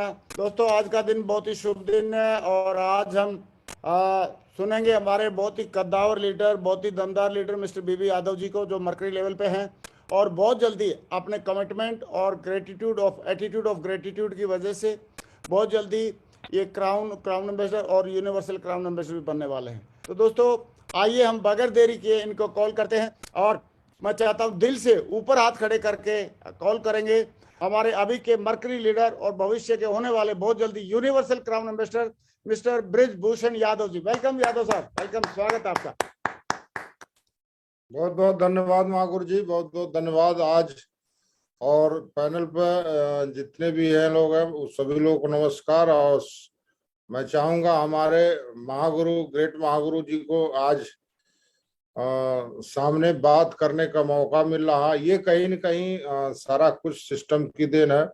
दोस्तों, आज का दिन बहुत ही शुभ दिन है और आज हम सुनेंगे हमारे बहुत ही कद्दावर लीडर, बहुत ही दमदार लीडर मिस्टर बीबी यादव जी को, जो मरकरी लेवल पे हैं और बहुत जल्दी अपने कमिटमेंट और gratitude of attitude of gratitude की वजह से बहुत जल्दी ये क्राउन एम्बेसडर और यूनिवर्सल क्राउन एम्बेसडर भी बनने वाले हैं। तो दोस्तों, आइए हम बगैर देरी किए इनको कॉल करते हैं और मैं चाहता हूं दिल से ऊपर हाथ खड़े करके कॉल करेंगे हमारे अभी के मरकरी लीडर और भविष्य के होने वाले बहुत जल्दी universal crown ambassador mister Brijbhushan Yadav ji. Welcome Yadav साहब, वेलकम, स्वागत आपका। बहुत बहुत धन्यवाद महागुरु जी, बहुत बहुत धन्यवाद। आज और पैनल पर जितने भी हैं लोग हैं, सभी लोग को नमस्कार। और मैं चाहूंगा हमारे महागुरु, ग्रेट महागुरु जी को आज सामने बात करने का मौका मिल रहा। ये कहीं न कहीं सारा कुछ सिस्टम की देन है।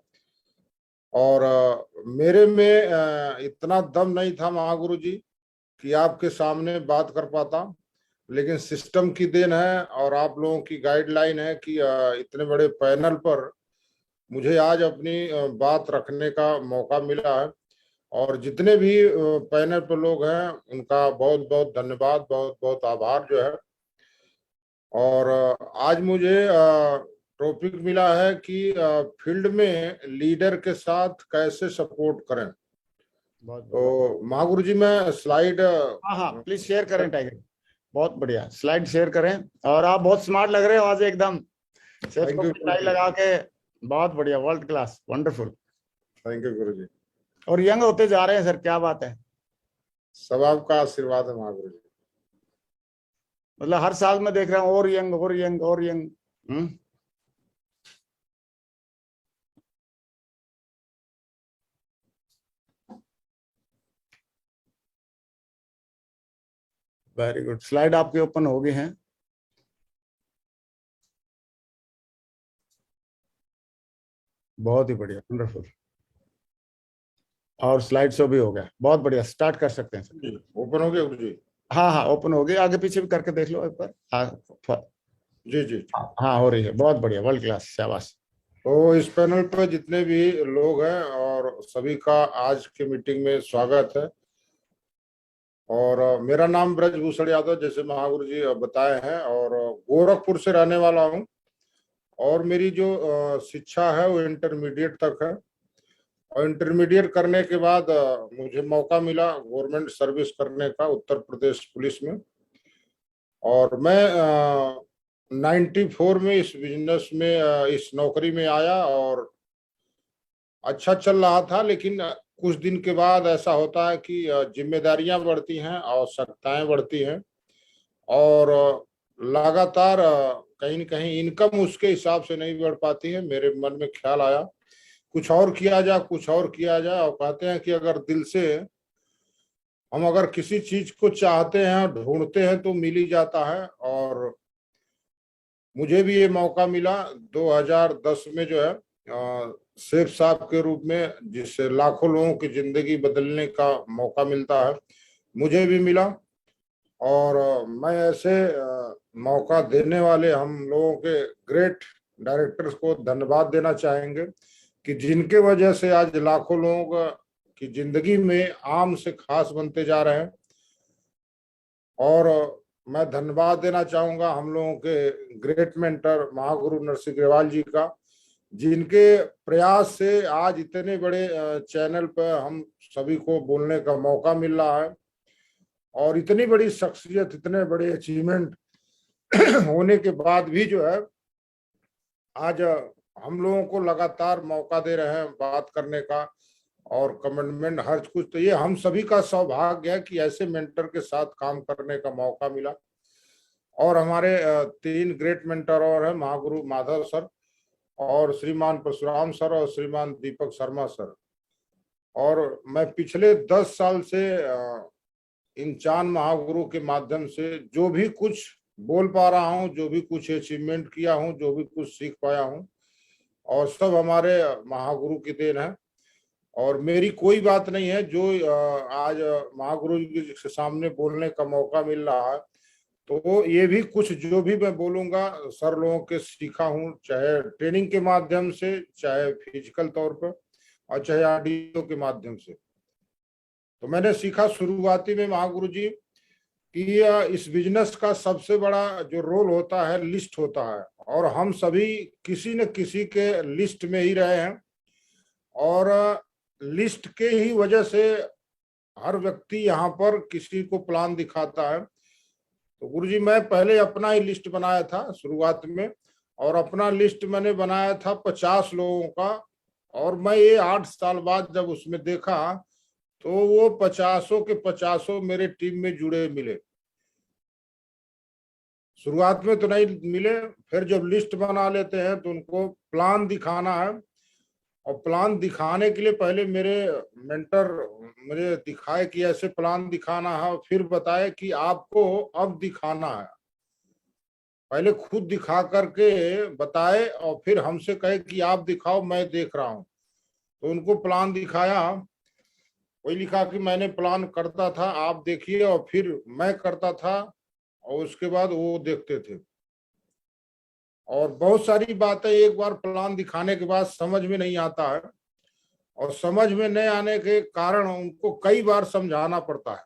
और मेरे में इतना दम नहीं था महागुरु जी कि आपके सामने बात कर पाता, लेकिन सिस्टम की देन है और आप लोगों की गाइडलाइन है कि इतने बड़े पैनल पर मुझे आज अपनी बात रखने का मौका मिला है। और जितने भी पैनल पर लोग हैं उनका बहुत बहुत धन्यवाद, बहुत बहुत आभार जो है। और आज मुझे टॉपिक मिला है कि फील्ड में लीडर के साथ कैसे सपोर्ट करें। तो महागुरु जी, मैं स्लाइड हाँ, प्लीज शेयर करें टाइगर। बहुत बढ़िया, स्लाइड शेयर करें। और आप बहुत स्मार्ट लग रहे हो आज, एकदम टाई लगा के। बहुत बढ़िया, world class, wonderful. Thank you गुरु जी। और यंग होते जा रहे हैं सर, क्या बात है। सब आपका आशीर्वाद है महागुरु जी। मतलब हर साल मैं देख रहा हूँ और यंग और यंग और यंग। वेरी गुड, स्लाइड आपके ओपन हो गए हैं। बहुत ही बढ़िया, वंडरफुल। और स्लाइड शो भी हो गया, बहुत बढ़िया। स्टार्ट कर सकते हैं सर। ओपन हो गया गुरु जी? हाँ, ओपन हो गया। आगे पीछे भी करके देख लो एक बार। जी जी। हाँ, हो रही है, बहुत बढ़िया, वर्ल्ड क्लास, शाबाश। तो इस पैनल पर जितने भी लोग हैं और सभी का आज के मीटिंग में स्वागत है। और मेरा नाम ब्रजभूषण यादव, जैसे महागुरु जी बताए हैं, और गोरखपुर से रहने वाला हूँ। और मेरी जो शिक्षा है वो इंटरमीडिएट तक है। और इंटरमीडिएट करने के बाद मुझे मौका मिला गवर्नमेंट सर्विस करने का उत्तर प्रदेश पुलिस में। और मैं 94 में इस बिजनेस में, इस नौकरी में आया और अच्छा चल रहा था। लेकिन कुछ दिन के बाद ऐसा होता है कि जिम्मेदारियां बढ़ती हैं, आवश्यकताएं बढ़ती हैं और लगातार कहीं न कहीं इनकम उसके हिसाब से नहीं बढ़ पाती है। मेरे मन में ख्याल आया कुछ और किया जाए, कुछ और किया जाए। और कहते हैं कि अगर दिल से हम अगर किसी चीज को चाहते हैं, ढूंढते हैं, तो मिल ही जाता है। और मुझे भी ये मौका मिला 2010 में जो है शेख साहब के रूप में, जिससे लाखों लोगों की जिंदगी बदलने का मौका मिलता है, मुझे भी मिला। और मैं ऐसे मौका देने वाले हम लोगों के ग्रेट डायरेक्टर्स को धन्यवाद देना चाहेंगे कि जिनके वजह से आज लाखों लोगों की जिंदगी में आम से खास बनते जा रहे हैं। और मैं धन्यवाद देना चाहूंगा हम लोगों के ग्रेट मेंटर महागुरु नरसिंह अग्रवाल जी का, जिनके प्रयास से आज इतने बड़े चैनल पर हम सभी को बोलने का मौका मिल रहा है। और इतनी बड़ी शख्सियत, इतने बड़े अचीवमेंट होने के बाद भी जो है आज हम लोगों को लगातार मौका दे रहे हैं बात करने का और कमिटमेंट हर कुछ। तो ये हम सभी का सौभाग्य है कि ऐसे मेंटर के साथ काम करने का मौका मिला। और हमारे 3 ग्रेट मेंटर और हैं, महागुरु माधव सर और श्रीमान परशुराम सर और श्रीमान दीपक शर्मा सर। और मैं पिछले 10 साल से इन 4 महागुरु के माध्यम से जो भी कुछ बोल पा रहा हूँ, जो भी कुछ अचीवमेंट किया हूँ, जो भी कुछ सीख पाया हूँ, और सब हमारे महागुरु की देन है। और मेरी कोई बात नहीं है जो आज महागुरु जी के सामने बोलने का मौका मिल रहा है। तो ये भी कुछ जो भी मैं बोलूंगा सर लोगों के सीखा हूँ, चाहे ट्रेनिंग के माध्यम से, चाहे फिजिकल तौर पर। और चाहे ऑडियो के माध्यम से। तो मैंने सीखा शुरुआती में महागुरु जी कि इस बिजनेस का सबसे बड़ा जो रोल होता है लिस्ट होता है, और हम सभी किसी न किसी के लिस्ट में ही रहे हैं, और लिस्ट के ही वजह से हर व्यक्ति यहाँ पर किसी को प्लान दिखाता है। तो गुरुजी मैं पहले अपना ही लिस्ट बनाया था शुरुआत में, और अपना लिस्ट मैंने बनाया था 50 लोगों का, और मैं ये 8 साल बाद जब उसमें देखा तो वो 50 के 50 मेरे टीम में जुड़े मिले। शुरुआत में तो नहीं मिले, फिर जब लिस्ट बना लेते हैं तो उनको प्लान दिखाना है, और प्लान दिखाने के लिए पहले मेरे मेंटर मुझे दिखाए कि ऐसे प्लान दिखाना है, फिर बताए कि आपको अब दिखाना है। पहले खुद दिखा करके बताए और फिर हमसे कहे कि आप दिखाओ मैं देख रहा हूं। तो उनको प्लान दिखाया, वही लिखा कि मैंने प्लान करता था आप देखिए, और फिर मैं करता था और उसके बाद वो देखते थे। और बहुत सारी बातें एक बार प्लान दिखाने के बाद समझ में नहीं आता है, और समझ में नहीं आने के कारण उनको कई बार समझाना पड़ता है,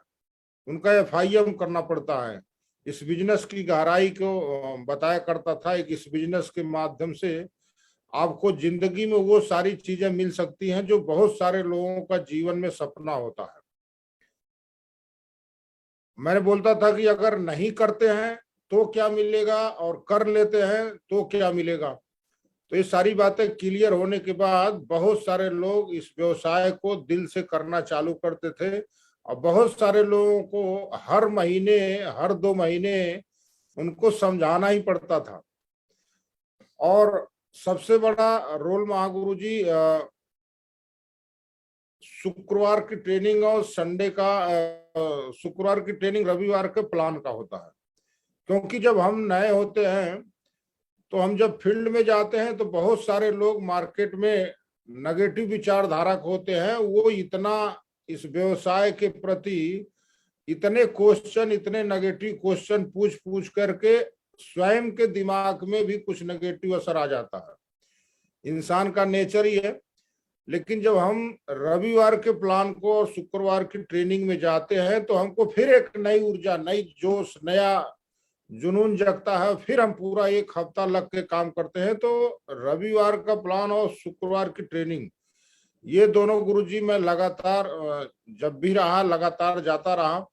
उनका एफआईएम करना पड़ता है। इस बिजनेस की गहराई को बताया करता था, एक इस बिजनेस के माध्यम से आपको जिंदगी में वो सारी चीजें मिल सकती हैं जो बहुत सारे लोगों का जीवन में सपना होता है। मैंने बोलता था कि अगर नहीं करते हैं तो क्या मिलेगा, और कर लेते हैं तो क्या मिलेगा। तो ये सारी बातें क्लियर होने के बाद बहुत सारे लोग इस व्यवसाय को दिल से करना चालू करते थे, और बहुत सारे लोगों को हर महीने हर 2 महीने उनको समझाना ही पड़ता था। और सबसे बड़ा रोल महागुरु जी शुक्रवार की ट्रेनिंग और संडे का शुक्रवार की ट्रेनिंग रविवार के प्लान का होता है। क्योंकि जब हम नए होते हैं तो हम जब फील्ड में जाते हैं तो बहुत सारे लोग मार्केट में नेगेटिव विचारधारक होते हैं, वो इतना इस व्यवसाय के प्रति इतने क्वेश्चन, इतने नेगेटिव क्वेश्चन पूछ पूछ करके स्वयं के दिमाग में भी कुछ नेगेटिव असर आ जाता है। इंसान का नेचर ही है। लेकिन जब हम रविवार के प्लान को और शुक्रवार की ट्रेनिंग में जाते हैं तो हमको फिर एक नई ऊर्जा, नई जोश, नया जुनून जगता है। फिर हम पूरा 1 हफ्ता लग के काम करते हैं। तो रविवार का प्लान और शुक्रवार की ट्रेनिंग, ये दोनों गुरुजी मैं लगातार जब भी रहा लगातार जाता रहा।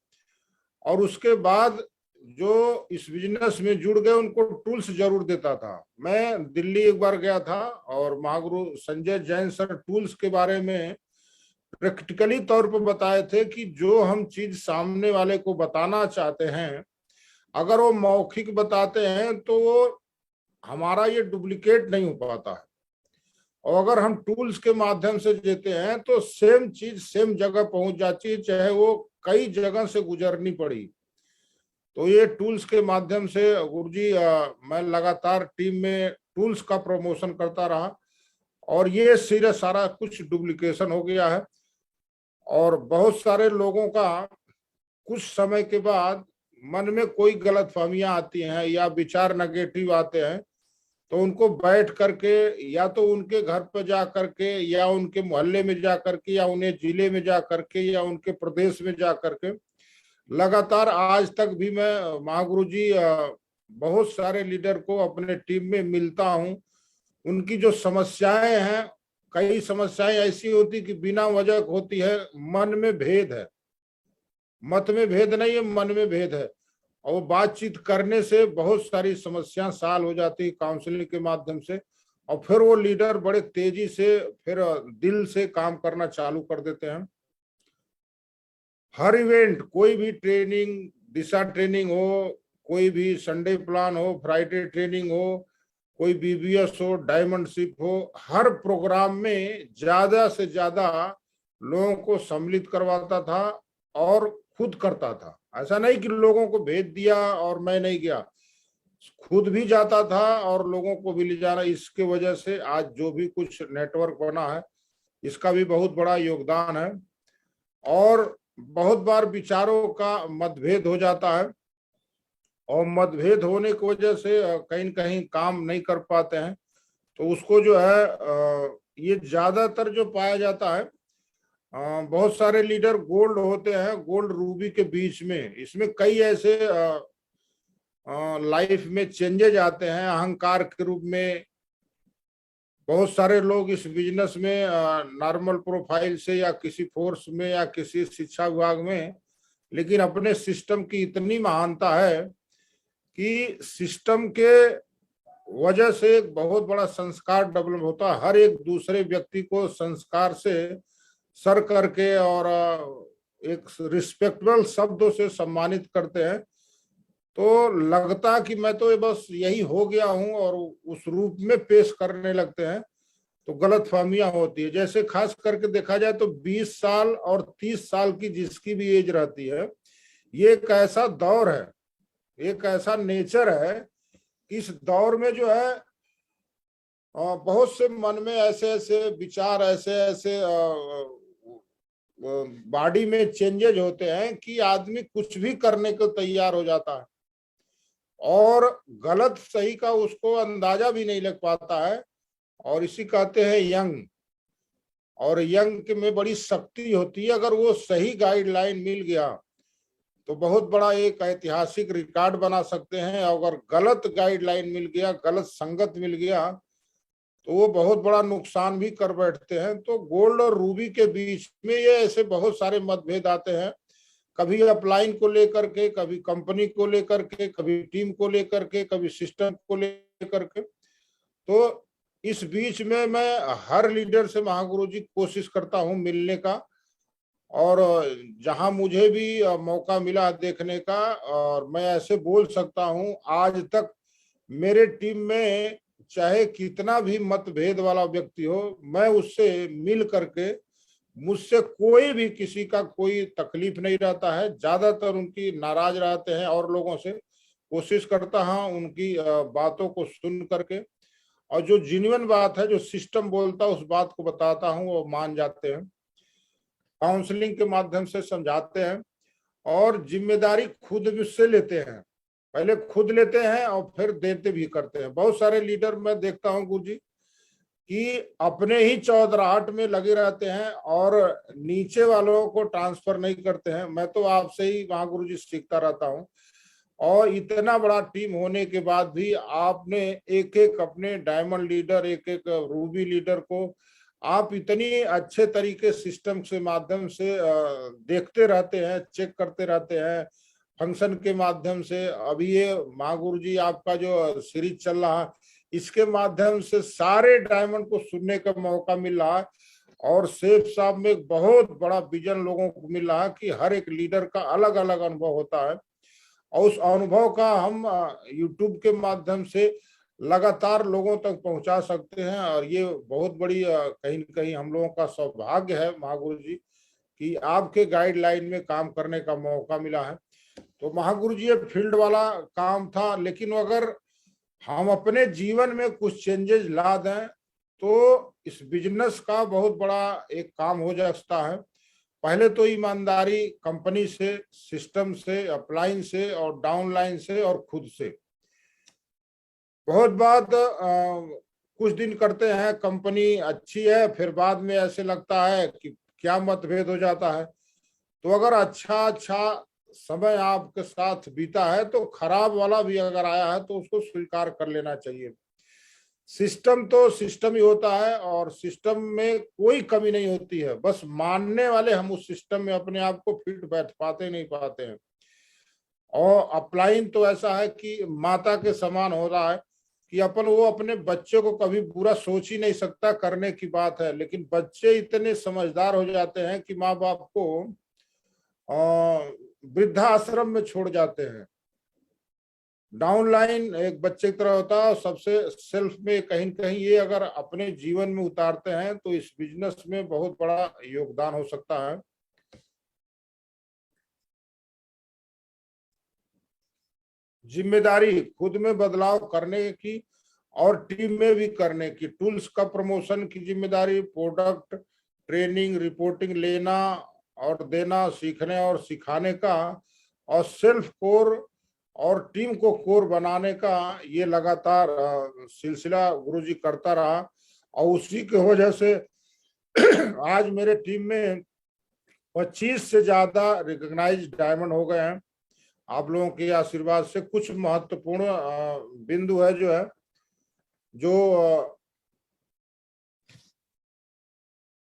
और उसके बाद जो इस बिजनेस में जुड़ गए उनको टूल्स जरूर देता था। मैं दिल्ली एक बार गया था और महागुरु संजय जैन सर टूल्स के बारे में प्रैक्टिकली तौर पर बताए थे कि जो हम चीज सामने वाले को बताना चाहते हैं, अगर वो मौखिक बताते हैं तो वो हमारा ये डुप्लीकेट नहीं हो पाता है, और अगर हम टूल्स के माध्यम से देते हैं तो सेम चीज सेम जगह पहुंच जाती है, चाहे वो कई जगह से गुजरनी पड़ी। तो ये टूल्स के माध्यम से गुरुजी मैं लगातार टीम में टूल्स का प्रमोशन करता रहा, और ये सिरे सारा कुछ डुप्लीकेशन हो गया है। और बहुत सारे लोगों का कुछ समय के बाद मन में कोई गलतफहमियां आती हैं या विचार नेगेटिव आते हैं, तो उनको बैठ करके या तो उनके घर पर जा करके या उनके मोहल्ले में जा करके या उन्हें जिले में जा करके या उनके प्रदेश में जा करके लगातार आज तक भी मैं महागुरु जी बहुत सारे लीडर को अपने टीम में मिलता हूं। उनकी जो समस्याएं हैं, कई समस्याएं ऐसी होती कि बिना वजह होती है, मन में भेद है, मत में भेद नहीं है, मन में भेद है, और वो बातचीत करने से बहुत सारी समस्याएं सॉल्व हो जाती है काउंसलिंग के माध्यम से। और फिर वो लीडर बड़े तेजी से फिर दिल से काम करना चालू कर देते हैं। हर इवेंट, कोई भी ट्रेनिंग, दिशा ट्रेनिंग हो, कोई भी संडे प्लान हो, फ्राइडे ट्रेनिंग हो, कोई बीबीएस हो, डायमंडशिप हो, हर प्रोग्राम में ज्यादा से ज्यादा लोगों को सम्मिलित करवाता था और खुद करता था। ऐसा नहीं कि लोगों को भेज दिया और मैं नहीं गया, खुद भी जाता था और लोगों को भी ले जाना। इसके वजह से आज जो भी कुछ नेटवर्क बना है, इसका भी बहुत बड़ा योगदान है। और बहुत बार विचारों का मतभेद हो जाता है, और मतभेद होने की वजह से कहीं न कहीं काम नहीं कर पाते हैं। तो उसको जो है ये ज्यादातर जो पाया जाता है, बहुत सारे लीडर गोल्ड होते हैं, गोल्ड रूबी के बीच में। इसमें कई ऐसे लाइफ में चेंजेज आते हैं अहंकार के रूप में। बहुत सारे लोग इस बिजनेस में नॉर्मल प्रोफाइल से या किसी फोर्स में या किसी शिक्षा विभाग में, लेकिन अपने सिस्टम की इतनी महानता है कि सिस्टम के वजह से एक बहुत बड़ा संस्कार डेवलप होता है। हर एक दूसरे व्यक्ति को संस्कार से सर करके और एक रिस्पेक्टेबल शब्दों से सम्मानित करते हैं। तो लगता कि मैं तो बस यही हो गया हूं और उस रूप में पेश करने लगते हैं, तो गलतफहमियां होती है। जैसे खास करके देखा जाए तो 20 साल और 30 साल की जिसकी भी एज रहती है, ये एक ऐसा दौर है, एक ऐसा नेचर है, इस दौर में जो है बहुत से मन में ऐसे ऐसे विचार, ऐसे ऐसे बॉडी में चेंजेज होते हैं कि आदमी कुछ भी करने को तैयार हो जाता है और गलत सही का उसको अंदाजा भी नहीं लग पाता है। और इसी कहते हैं यंग, और यंग में बड़ी शक्ति होती है। अगर वो सही गाइडलाइन मिल गया तो बहुत बड़ा एक ऐतिहासिक रिकॉर्ड बना सकते हैं। अगर गलत गाइडलाइन मिल गया, गलत संगत मिल गया, तो वो बहुत बड़ा नुकसान भी कर बैठते हैं। तो गोल्ड और रूबी के बीच में ये ऐसे बहुत सारे मतभेद आते हैं, कभी अपलाइन को लेकर के, कभी कंपनी को लेकर के, कभी टीम को लेकर के, कभी सिस्टम को लेकर के। तो इस बीच में मैं हर लीडर से महागुरु जी कोशिश करता हूं मिलने का, और जहां मुझे भी मौका मिला देखने का, और मैं ऐसे बोल सकता हूं आज तक मेरे टीम में चाहे कितना भी मतभेद वाला व्यक्ति हो, मैं उससे मिल करके, मुझसे कोई भी किसी का कोई तकलीफ नहीं रहता है। ज्यादातर उनकी नाराज रहते हैं और लोगों से कोशिश करता हूं उनकी बातों को सुन करके, और जो जेन्युइन बात है, जो सिस्टम बोलता है, उस बात को बताता हूं, वो मान जाते हैं। काउंसलिंग के माध्यम से समझाते हैं और जिम्मेदारी खुद मुझसे लेते हैं। पहले खुद लेते हैं और फिर देते भी करते हैं। बहुत सारे लीडर मैं देखता हूं गुरु जी कि अपने ही चौधराहट में लगे रहते हैं और नीचे वालों को ट्रांसफर नहीं करते हैं। मैं तो आपसे ही वहां गुरु जी सीखता रहता हूं, और इतना बड़ा टीम होने के बाद भी आपने एक एक अपने डायमंड लीडर, एक एक रूबी लीडर को आप इतनी अच्छे तरीके सिस्टम से माध्यम से देखते रहते हैं, चेक करते रहते हैं, फंक्शन के माध्यम से। अभी ये महागुरु जी आपका जो सीरीज चल रहा है, इसके माध्यम से सारे डायमंड को सुनने का मौका मिल रहा है, और शेख साहब में एक बहुत बड़ा विजन लोगों को मिल रहा है कि हर एक लीडर का अलग अलग अनुभव होता है, और उस अनुभव का हम यूट्यूब के माध्यम से लगातार लोगों तक पहुंचा सकते हैं। और ये बहुत बड़ी कहीं न कहीं हम लोगों का सौभाग्य है महागुरु जी कि आपके गाइडलाइन में काम करने का मौका मिला है। तो महागुरु जी ये फील्ड वाला काम था, लेकिन अगर हम अपने जीवन में कुछ चेंजेस ला दें तो इस बिजनेस का बहुत बड़ा एक काम हो सकता है। पहले तो ईमानदारी कंपनी से, सिस्टम से, अपलाइन से और डाउनलाइन से और खुद से। बहुत बात कुछ दिन करते हैं, कंपनी अच्छी है, फिर बाद में ऐसे लगता है कि क्या मतभेद हो जाता है। तो अगर अच्छा समय आपके साथ बीता है तो खराब वाला भी अगर आया है तो उसको स्वीकार कर लेना चाहिए। सिस्टम तो सिस्टम ही होता है और सिस्टम में कोई कमी नहीं होती है, बस मानने वाले हम उस सिस्टम में अपने आप को फिट बैठ पाते नहीं पाते हैं। और अपलाइन तो ऐसा है कि माता के समान हो रहा है कि अपन वो अपने बच्चे को कभी बुरा सोच ही नहीं सकता, करने की बात है। लेकिन बच्चे इतने समझदार हो जाते हैं कि माँ बाप को वृद्धाश्रम में छोड़ जाते हैं। डाउनलाइन एक बच्चे की तरह होता है, सबसे सेल्फ में कहीं न कहीं ये अगर अपने जीवन में उतारते हैं तो इस बिजनेस में बहुत बड़ा योगदान हो सकता है। जिम्मेदारी खुद में बदलाव करने की और टीम में भी करने की, टूल्स का प्रमोशन की जिम्मेदारी, प्रोडक्ट ट्रेनिंग रिपोर्टिंग लेना और देना, सीखने और सिखाने का, और सेल्फ कोर और टीम को कोर बनाने का, ये लगातार सिलसिला गुरुजी करता रहा। और उसी की वजह से आज मेरे टीम में 25 से ज्यादा रिकॉग्नाइज डायमंड हो गए हैं। आप लोगों के आशीर्वाद से कुछ महत्वपूर्ण बिंदु है जो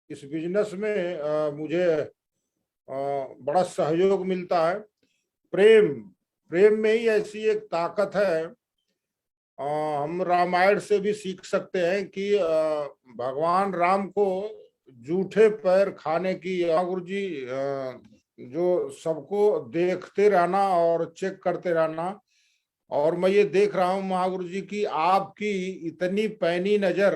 इस बिजनेस में मुझे बड़ा सहयोग मिलता है। प्रेम में ही ऐसी एक ताकत है। हम रामायण से भी सीख सकते हैं कि भगवान राम को जूठे पैर खाने की, गुरु जी जो सबको देखते रहना और चेक करते रहना। और मैं ये देख रहा हूँ महागुरु जी की आपकी इतनी पैनी नजर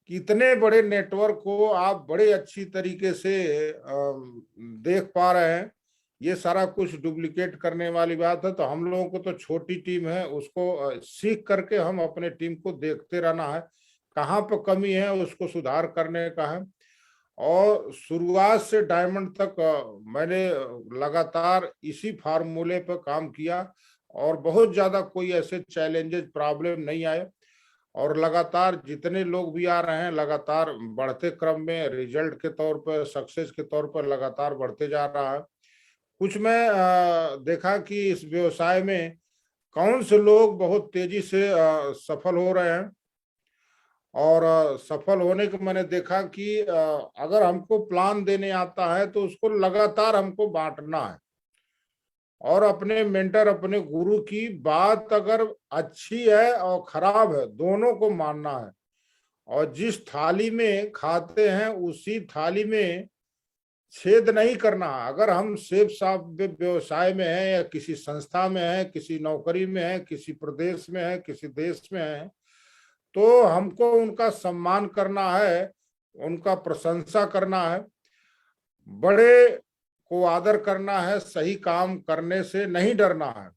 कि इतने बड़े नेटवर्क को आप बड़े अच्छी तरीके से देख पा रहे हैं। ये सारा कुछ डुप्लीकेट करने वाली बात है। तो हम लोगों को तो छोटी टीम है, उसको सीख करके हम अपने टीम को देखते रहना है, कहाँ पर कमी है उसको सुधार करने का है। और शुरुआत से डायमंड तक मैंने लगातार इसी फार्मूले पर काम किया और बहुत ज्यादा कोई ऐसे चैलेंजेस प्रॉब्लम नहीं आए। और लगातार जितने लोग भी आ रहे हैं लगातार बढ़ते क्रम में रिजल्ट के तौर पर, सक्सेस के तौर पर लगातार बढ़ते जा रहा है। कुछ मैं देखा कि इस व्यवसाय में कौन से लोग बहुत तेजी से सफल हो रहे हैं। और सफल होने को मैंने देखा कि अगर हमको प्लान देने आता है तो उसको लगातार हमको बांटना है और अपने मेंटर, अपने गुरु की बात अगर अच्छी है और खराब है दोनों को मानना है। और जिस थाली में खाते हैं उसी थाली में छेद नहीं करना है। अगर हम सेब साब व्यवसाय में हैं या किसी संस्था में हैं, किसी नौकरी में हैं, किसी प्रदेश में हैं, किसी देश में हैं, तो हमको उनका सम्मान करना है, उनका प्रशंसा करना है, बड़े को आदर करना है, सही काम करने से नहीं डरना है।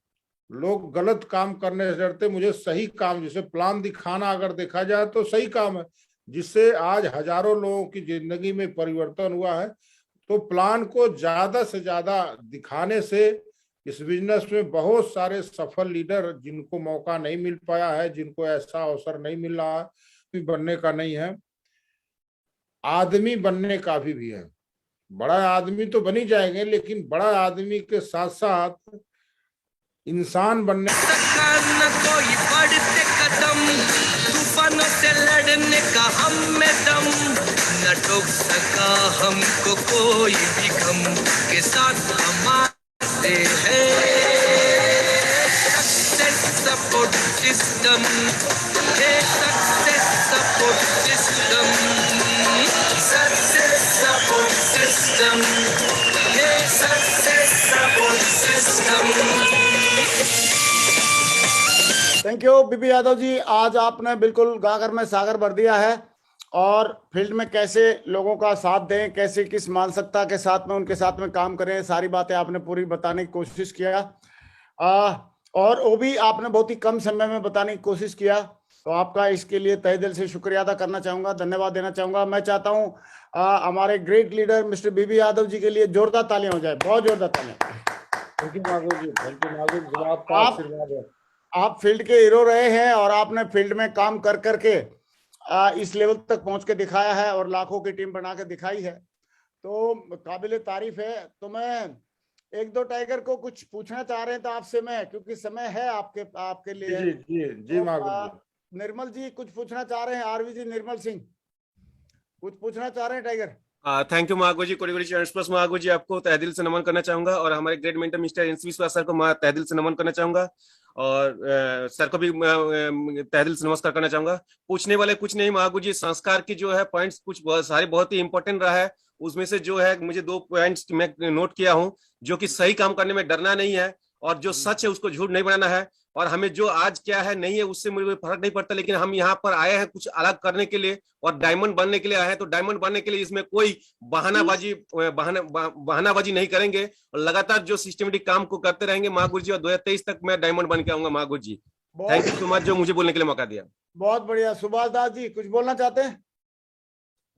लोग गलत काम करने से डरते, मुझे सही काम, जैसे प्लान दिखाना अगर देखा जाए तो सही काम है, जिससे आज हजारों लोगों की जिंदगी में परिवर्तन हुआ है। तो प्लान को ज्यादा से ज्यादा दिखाने से इस बिजनेस में बहुत सारे सफल लीडर जिनको मौका नहीं मिल पाया है, जिनको ऐसा अवसर नहीं मिल रहा है, बनने का नहीं है, आदमी बनने का भी है। बड़ा आदमी तो बनी जाएंगे, लेकिन बड़ा आदमी के साथ साथ इंसान बनने न कोई बढ़ते कदम, तूफानों से लड़ने का हम में दम, न टोक सका हमको कोई भी गम, के साथ हमारे हैं सक्सेस सपोर्ट सिस्टम, है success support system, success support system, है success support system. Thank you BB Yadav ji, आज आपने बिल्कुल गागर में सागर भर दिया है। और फील्ड में कैसे लोगों का साथ दें, कैसे किस मानसिकता के साथ में उनके साथ में काम करें, सारी बातें आपने पूरी बताने की कोशिश किया। और वो भी आपने बहुत ही कम समय में बताने की कोशिश किया। तो आपका इसके लिए तहे दिल से शुक्रिया अदा करना चाहूंगा, धन्यवाद देना चाहूंगा। मैं चाहता हूँ हमारे great leader mister BB Yadav ji के लिए जोरदार तालियां हो जाए, बहुत जोरदार तालियां। Thank you Madhav ji, thank you Madhav ji, आपका आशीर्वाद है। आप फील्ड के हीरो रहे हैं और आपने फील्ड में काम कर करके इस लेवल तक पहुंच के दिखाया है और लाखों की टीम बना के दिखाई है, तो काबिले तारीफ है। तो मैं एक दो टाइगर को कुछ पूछना चाह रहे हैं तो आपसे मैं, क्योंकि समय है आपके लिए। जी जी जी माधव जी। निर्मल जी कुछ पूछना चाह रहे हैं, आरवी जी, निर्मल सिंह कुछ पूछना चाह रहे हैं टाइगर। थैंक यू महागो जी, कोडी चैनल्स प्लस महागो जी आपको तहे दिल से नमन करना चाहूंगा और हमारे ग्रेट मेंटर मिस्टर एनसी विश्वास सर को तहे दिल से नमन करना चाहूंगा और सर को भी तहे दिल से नमस्कार करना चाहूंगा। पूछने वाले कुछ नहीं महागो जी, संस्कार की जो है पॉइंट्स कुछ सारे बहुत ही इंपॉर्टेंट रहा है। उसमें से जो है मुझे 2 पॉइंट्स मैं नोट किया हूं, जो कि सही काम करने में डरना नहीं है और जो सच है उसको झूठ नहीं बनाना है। और हमें जो आज क्या है नहीं है उससे मुझे फर्क नहीं पड़ता, लेकिन हम यहाँ पर आए हैं कुछ अलग करने के लिए और डायमंड बनने के लिए आए हैं। तो डायमंड बनने के लिए इसमें कोई बहानाबाजी नहीं करेंगे और लगातार जो सिस्टमेटिक काम को करते रहेंगे महागुरु जी, और 2023 तक मैं डायमंड बन के आऊंगा महागुरु जी। थैंक यू सो मच जो मुझे बोलने के लिए मौका दिया। बहुत बढ़िया। सुभाष दास जी कुछ बोलना चाहते हैं?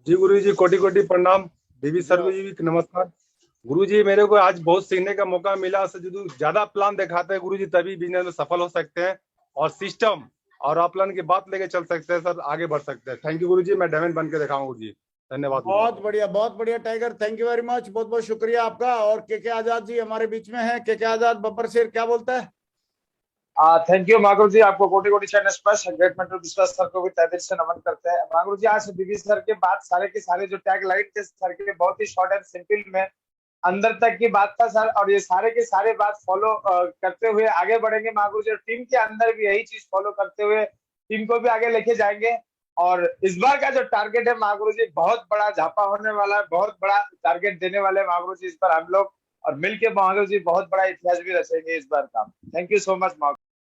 जी गुरु जी, कोटि कोटि प्रणाम। देवी सर जी भी नमस्कार। गुरु जी, मेरे को आज बहुत सीखने का मौका मिला। ज्यादा प्लान दिखाते हैं गुरु जी, तभी बिजनेस में सफल हो सकते हैं। और सिस्टम और अपलाइन की बात लेके चल सकते हैं सर, आगे बढ़ सकते हैं। थैंक यू गुरुजी, मैं डेमन बन के दिखाऊंगा गुरुजी। धन्यवाद गुरुजी। बहुत बढ़िया tiger, thank you very much, बहुत बहुत शुक्रिया आपका। और के आजाद जी हमारे बीच में है। के आजाद बब्बर शेर क्या बोलता है? थैंक यू मागुरु जी, आपको कोटि कोटि चरण स्पर्श। ग्रेट मेंटर विश्वास सर को भी तहे दिल से नमन करते हैं। मागुरु जी, आज बीबी सर के बाद सारे के सारे जो टैग लाइन थे सर के, बहुत ही शॉर्ट एंड सिंपल में अंदर तक की बात था सर, और ये सारे के सारे बात फॉलो करते हुए आगे बढ़ेंगे मागुरु जी। टीम के अंदर भी यही चीज फॉलो करते हुए टीम को भी आगे लेके जाएंगे। और इस बार का जो टारगेट है मागुरु जी, बहुत बड़ा झापा होने वाला है, बहुत बड़ा टारगेट देने वाले मागुरु जी इस बार हम लोग, और मिलके मागुरु जी बहुत बड़ा इतिहास भी रचेंगे इस बार का। Thank you so much मागुरु।